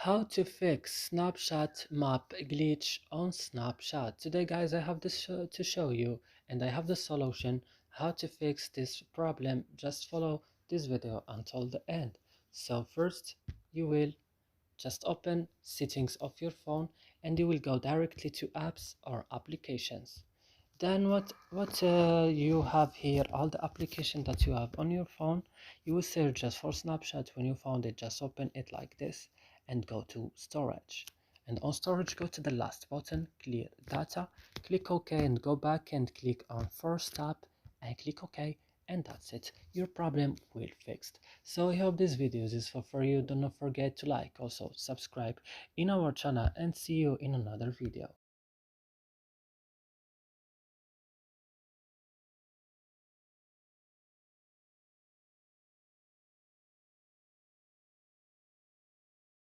How to fix Snapchat map glitch on Snapchat. Today guys, I have this to show you, and I have the solution how to fix this problem. Just follow this video until the end. So first you will just open settings of your phone and you will go directly to apps or applications. Then what you have here, all the application that you have on your phone, you will search just for Snapchat. When you found it, just open it like this and go to storage, and on storage go to the last button, clear data, click OK and go back and click on first tab and click OK, and that's it, your problem will fixed. So I hope this video is useful for you. Do not forget to like, also subscribe in our channel, and see you in another video.